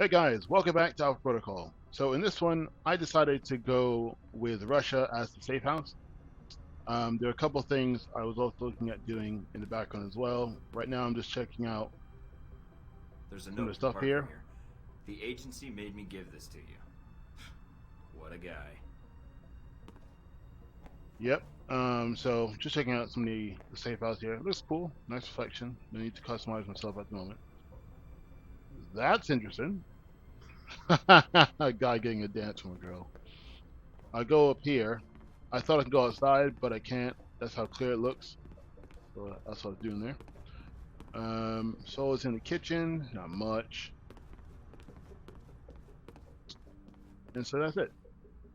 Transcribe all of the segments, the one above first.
Hey guys, welcome back to Alpha Protocol. So in this one, I decided to go with Russia as the safe house. There are a couple things I was also looking at doing in the background as well. Right now, I'm just checking out There's a some of the note from stuff Parker here. here. The agency made me give this to you. What a guy. Yep. So just checking out some of the safe house here. Looks cool. Nice reflection. No need to customize myself at the moment. That's interesting. A guy getting a dance from a girl. I go up here. I thought I could go outside, but I can't. That's how clear it looks. So that's what I was doing there. So it's in the kitchen, not much. And so that's it.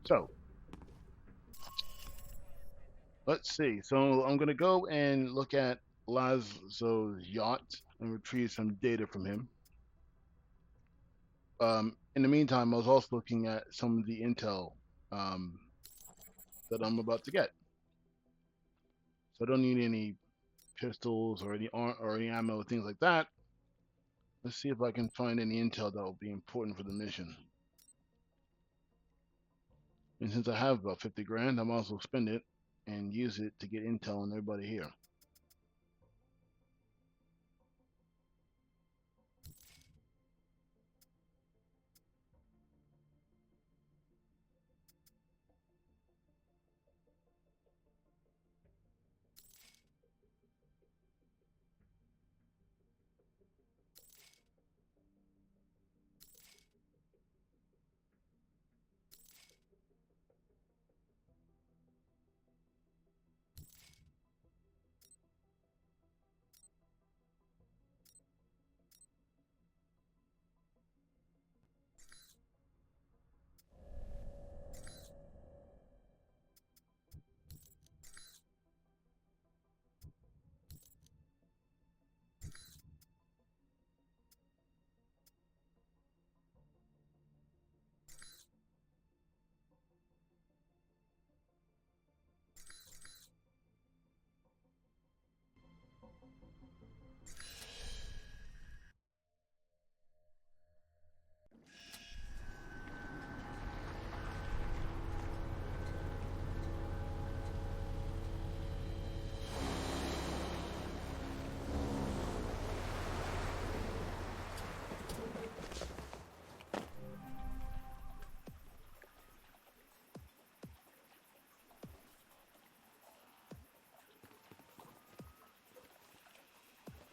So let's see. So I'm gonna go and look at Lazo's yacht and retrieve some data from him. In the meantime, I was also looking at some of the intel um, that I'm about to get. So I don't need any pistols or any ammo, things like that. Let's see if I can find any intel that will be important for the mission. And since I have about 50 grand, I might as well spend it and use it to get intel on everybody here.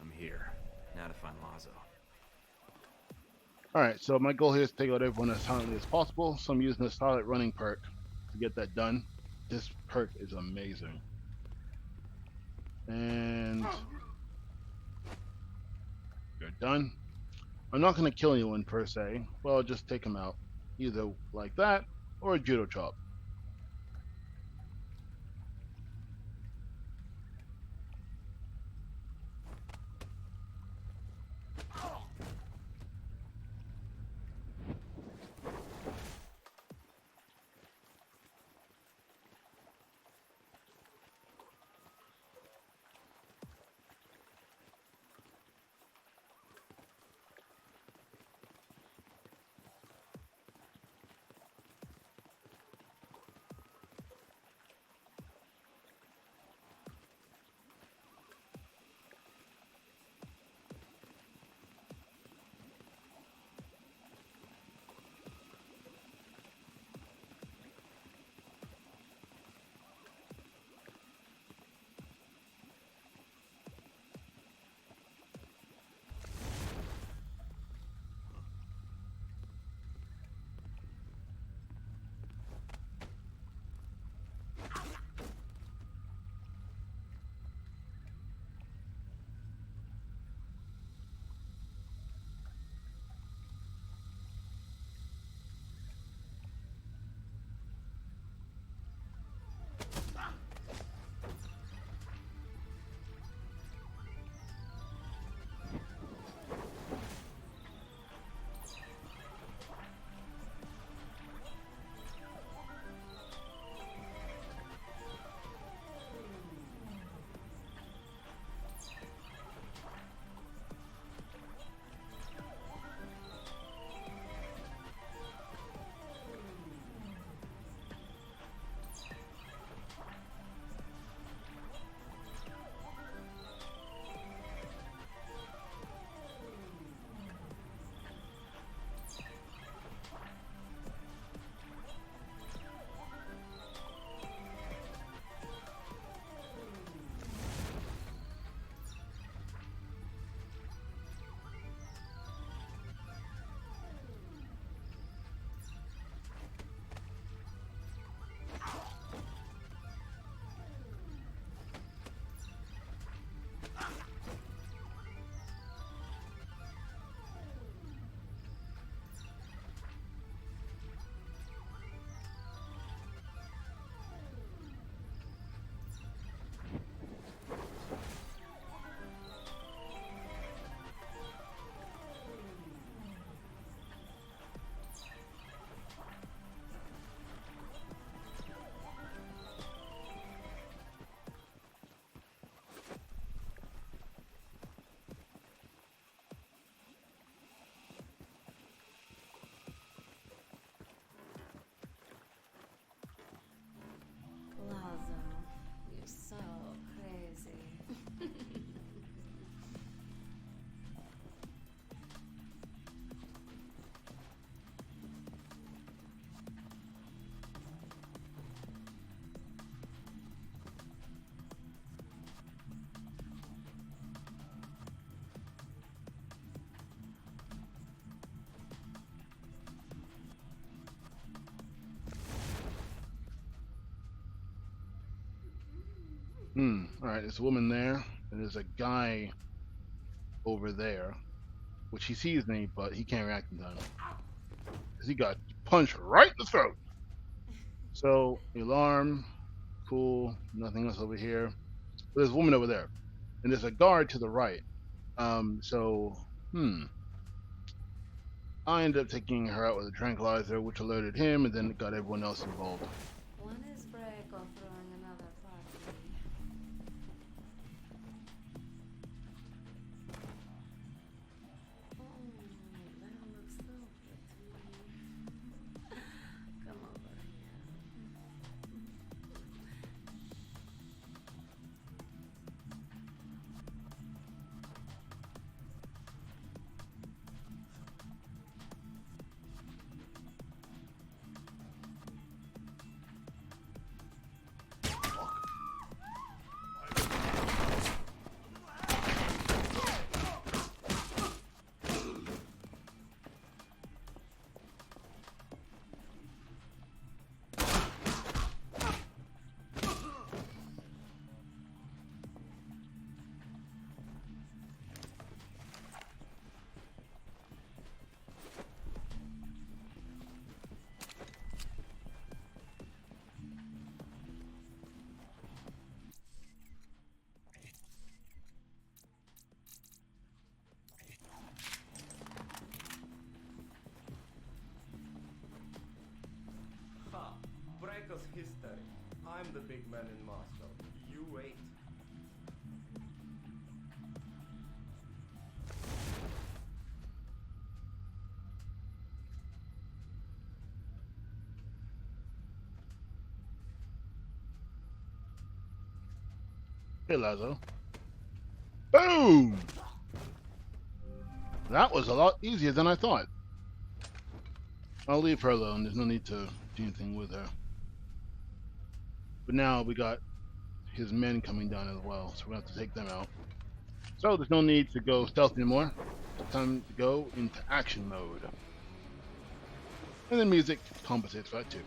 I'm here. Now to find Lazo. All right, so my goal here is to take out everyone as silently as possible. So I'm using a silent running perk to get that done. This perk is amazing. And you're done. I'm not going to kill anyone per se. Well, I'll just take them out. Either like that or a judo chop. All right, there's a woman there, and there's a guy over there, which he sees me, but he can't react in time because he got punched right in the throat. So alarm, cool, nothing else over here. But there's a woman over there, and there's a guard to the right. So I ended up taking her out with a tranquilizer, which alerted him, and then got everyone else involved. One is break or throwing another party. That looks so good to me. Come over here. Ha! Breaker's history. I'm the big man in Moscow. You wait. Hey, Lazo. Boom! That was a lot easier than I thought. I'll leave her alone. There's no need to do anything with her. But now we got his men coming down as well, so we're going to have to take them out. So there's no need to go stealth anymore. It's time to go into action mode. And the music compensates for that too.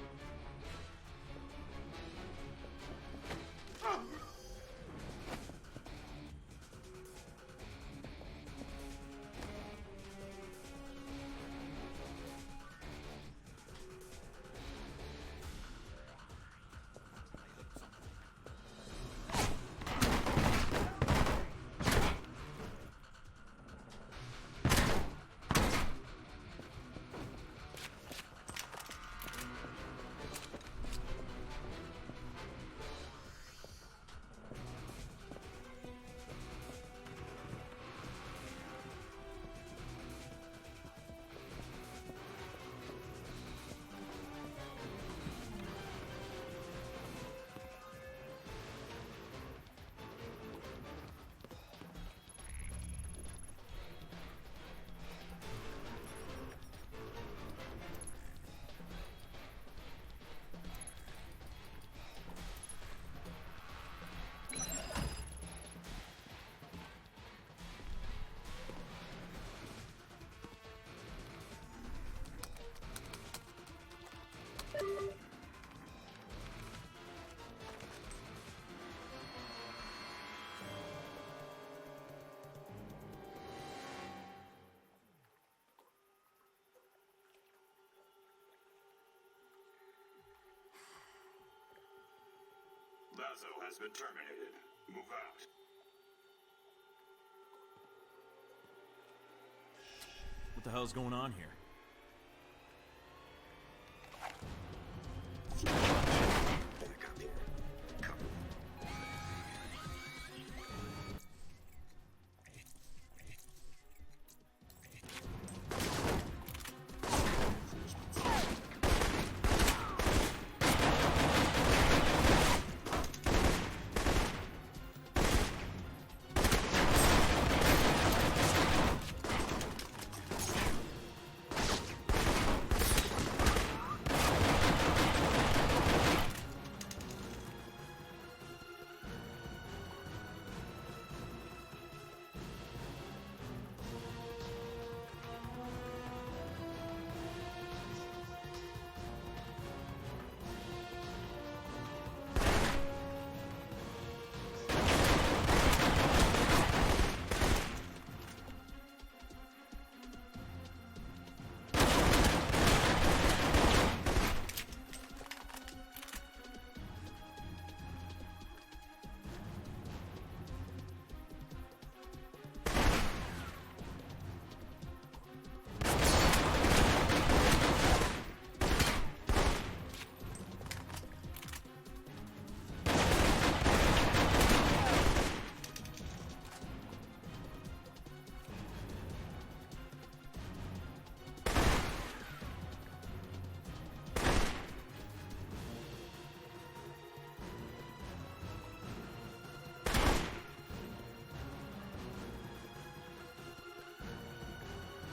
Lazo has been terminated. Move out. What the hell's going on here? Back up here. Cover me.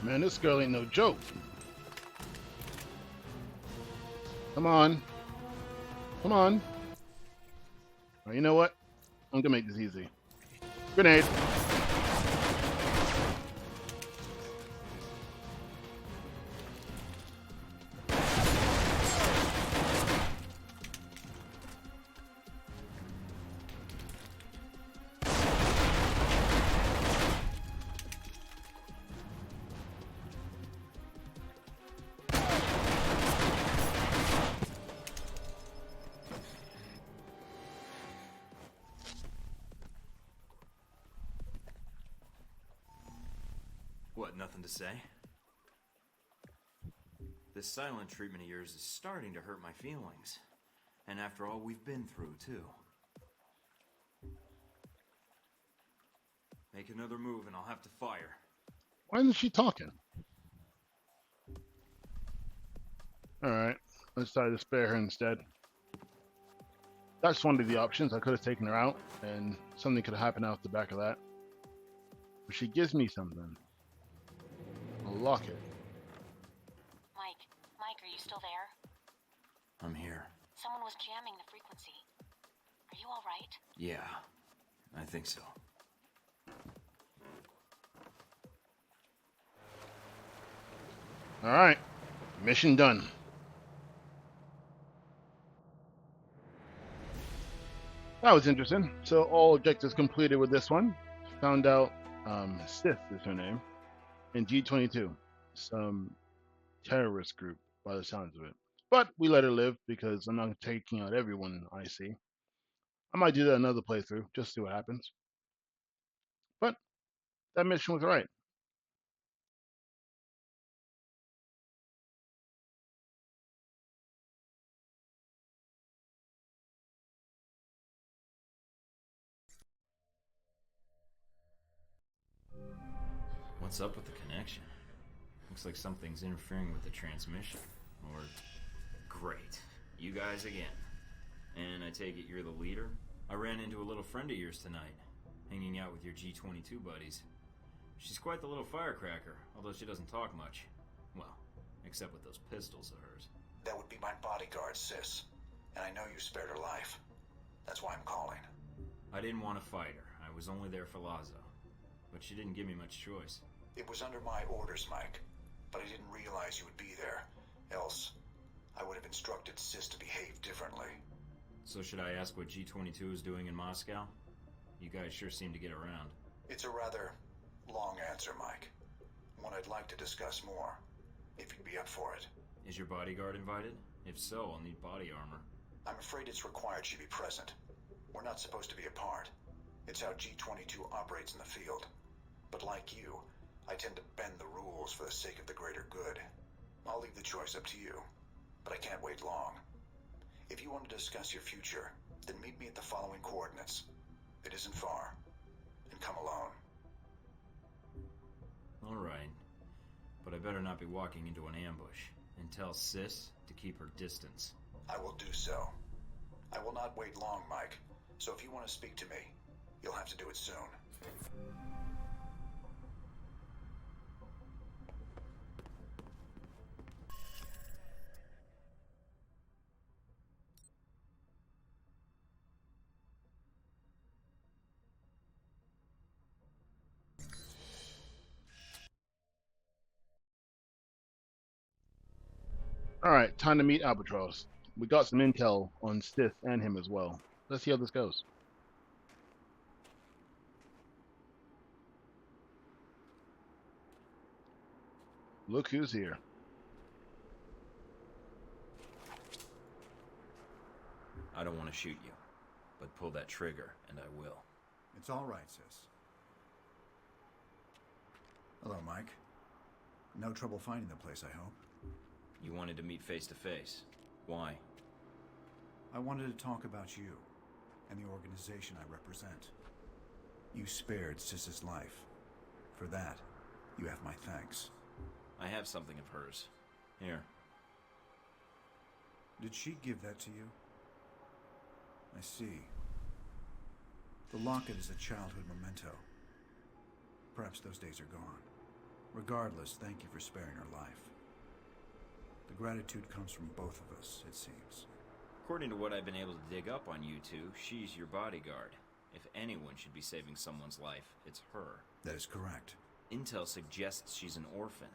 Man, this girl ain't no joke. Come on. Come on. Well, you know what? I'm gonna make this easy. Grenade. What, nothing to say? This silent treatment of yours is starting to hurt my feelings. And after all we've been through, too. Make another move and I'll have to fire. Why isn't she talking? Alright, let's try to spare her instead. That's one of the options. I could have taken her out, and something could have happened off the back of that. But she gives me something. A locket. Mike, are you still there? I'm here. Someone was jamming the frequency. Are you all right? Yeah, I think so. Alright, mission done. That was interesting. So all objectives completed with this one. Found out Sith is her name. And G22, some terrorist group by the sounds of it. But we let her live because I'm not taking out everyone I see. I might do that another playthrough, just see what happens. But that mission was right. What's up with the connection? Looks like something's interfering with the transmission. Or... Great. You guys again. And I take it you're the leader? I ran into a little friend of yours tonight, hanging out with your G22 buddies. She's quite the little firecracker, although she doesn't talk much. Well, except with those pistols of hers. That would be my bodyguard, sis. And I know you spared her life. That's why I'm calling. I didn't want to fight her. I was only there for Lazo. But she didn't give me much choice. It was under my orders, Mike. But I didn't realize you would be there. Else, I would have instructed sis to behave differently. So should I ask what G22 is doing in Moscow? You guys sure seem to get around. It's a rather long answer, Mike. One I'd like to discuss more, if you'd be up for it. Is your bodyguard invited? If so, I'll need body armor. I'm afraid it's required she be present. We're not supposed to be apart. It's how G22 operates in the field. But like you, I tend to bend the rules for the sake of the greater good. I'll leave the choice up to you, but I can't wait long. If you want to discuss your future, then meet me at the following coordinates. It isn't far. And come alone. Alright. But I better not be walking into an ambush. And tell Sis to keep her distance. I will do so. I will not wait long, Mike. So if you want to speak to me, you'll have to do it soon. Alright, time to meet Albatross. We got some intel on Sith and him as well. Let's see how this goes. Look who's here. I don't want to shoot you, but pull that trigger, and I will. It's all right, sis. Hello, Mike. No trouble finding the place, I hope. You wanted to meet face to face. Why? I wanted to talk about you and the organization I represent. You spared Sis's life. For that, you have my thanks. I have something of hers. Here. Did she give that to you? I see. The locket is a childhood memento. Perhaps those days are gone. Regardless, thank you for sparing her life. The gratitude comes from both of us, it seems. According to what I've been able to dig up on you two, she's your bodyguard. If anyone should be saving someone's life, it's her. That is correct. Intel suggests she's an orphan,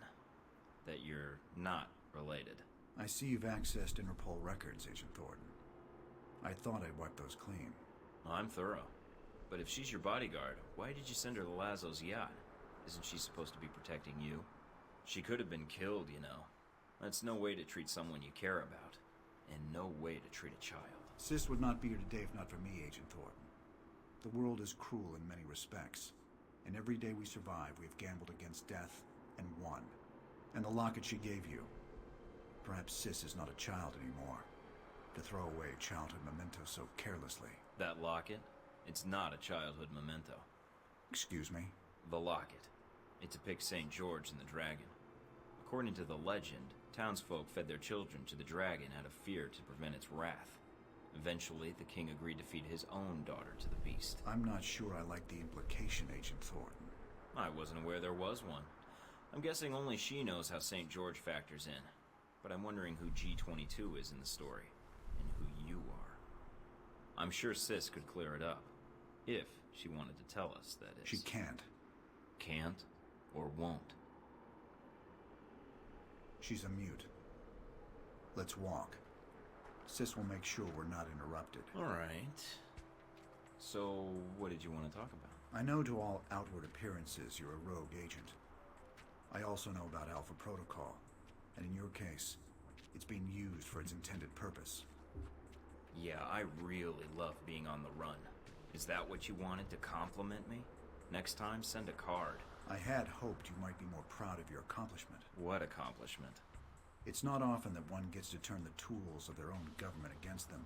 that you're not related. I see you've accessed Interpol records, Agent Thornton. I thought I'd wipe those clean. Well, I'm thorough. But if she's your bodyguard, why did you send her to Laszlo's yacht? Isn't she supposed to be protecting you? She could have been killed, you know. That's no way to treat someone you care about. And no way to treat a child. Sis would not be here today if not for me, Agent Thornton. The world is cruel in many respects. And every day we survive, we've gambled against death and won. And the locket she gave you. Perhaps Sis is not a child anymore. To throw away childhood mementos so carelessly. That locket? It's not a childhood memento. Excuse me? The locket. It depicts St. George and the dragon. According to the legend, townsfolk fed their children to the dragon out of fear to prevent its wrath. Eventually, the king agreed to feed his own daughter to the beast. I'm not sure I like the implication, Agent Thornton. I wasn't aware there was one. I'm guessing only she knows how St. George factors in. But I'm wondering who G22 is in the story, and who you are. I'm sure Sis could clear it up. If she wanted to tell us, that is. She can't. Can't or won't. She's a mute. Let's walk. Sis will make sure we're not interrupted. All right. So, what did you want to talk about? I know to all outward appearances you're a rogue agent. I also know about Alpha Protocol, and in your case, it's being used for its intended purpose. Yeah, I really love being on the run. Is that what you wanted, to compliment me? Next time, send a card. I had hoped you might be more proud of your accomplishment. What accomplishment? It's not often that one gets to turn the tools of their own government against them,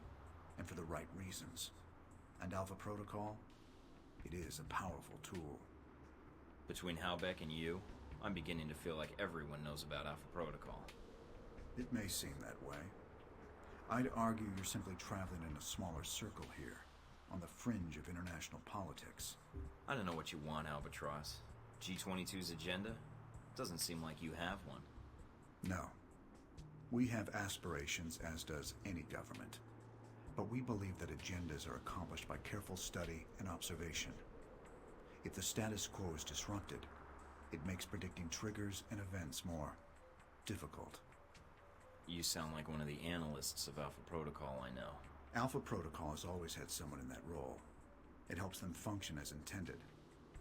and for the right reasons. And Alpha Protocol? It is a powerful tool. Between Halbeck and you, I'm beginning to feel like everyone knows about Alpha Protocol. It may seem that way. I'd argue you're simply traveling in a smaller circle here, on the fringe of international politics. I don't know what you want, Albatross. G22's agenda? Doesn't seem like you have one. No. We have aspirations, as does any government. But we believe that agendas are accomplished by careful study and observation. If the status quo is disrupted, it makes predicting triggers and events more difficult. You sound like one of the analysts of Alpha Protocol I know. Alpha Protocol has always had someone in that role. It helps them function as intended,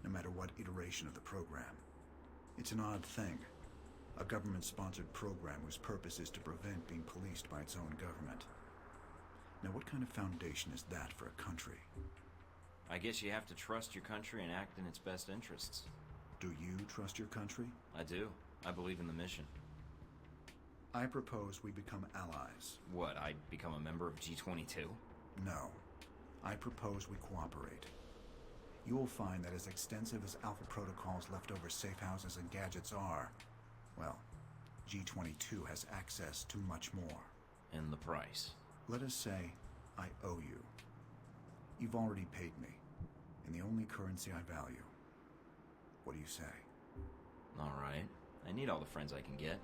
no matter what iteration of the program. It's an odd thing. A government-sponsored program whose purpose is to prevent being policed by its own government. Now, what kind of foundation is that for a country? I guess you have to trust your country and act in its best interests. Do you trust your country? I do. I believe in the mission. I propose we become allies. What, I become a member of G22? No. I propose we cooperate. You will find that as extensive as Alpha Protocol's leftover safe houses and gadgets are, well, G22 has access to much more. And the price? Let us say I owe you. You've already paid me, in the only currency I value. What do you say? All right. I need all the friends I can get.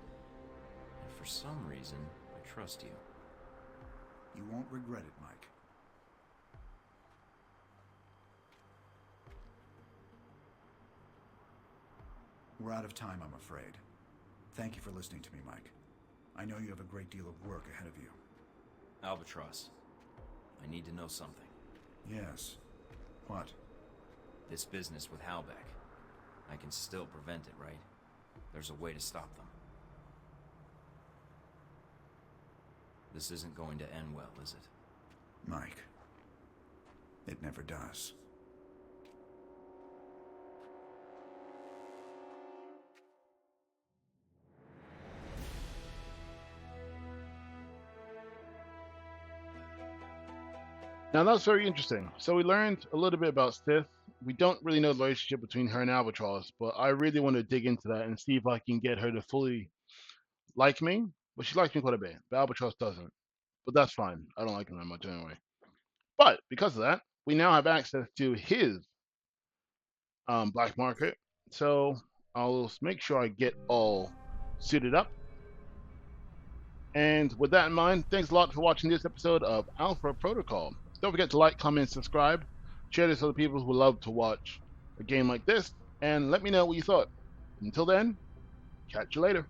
And for some reason, I trust you. You won't regret it, Mike. We're out of time, I'm afraid. Thank you for listening to me, Mike. I know you have a great deal of work ahead of you. Albatross, I need to know something. Yes. What? This business with Halbeck. I can still prevent it, right? There's a way to stop them. This isn't going to end well, is it? Mike, it never does. Now that's very interesting. So we learned a little bit about Sith. We don't really know the relationship between her and Albatross, but I really want to dig into that and see if I can get her to fully like me. But she likes me quite a bit, but Albatross doesn't. But that's fine. I don't like him that much anyway. But because of that, we now have access to his black market. So I'll make sure I get all suited up. And with that in mind, thanks a lot for watching this episode of Alpha Protocol. Don't forget to like, comment, subscribe. Share this with other people who love to watch a game like this, and let me know what you thought. Until then, catch you later.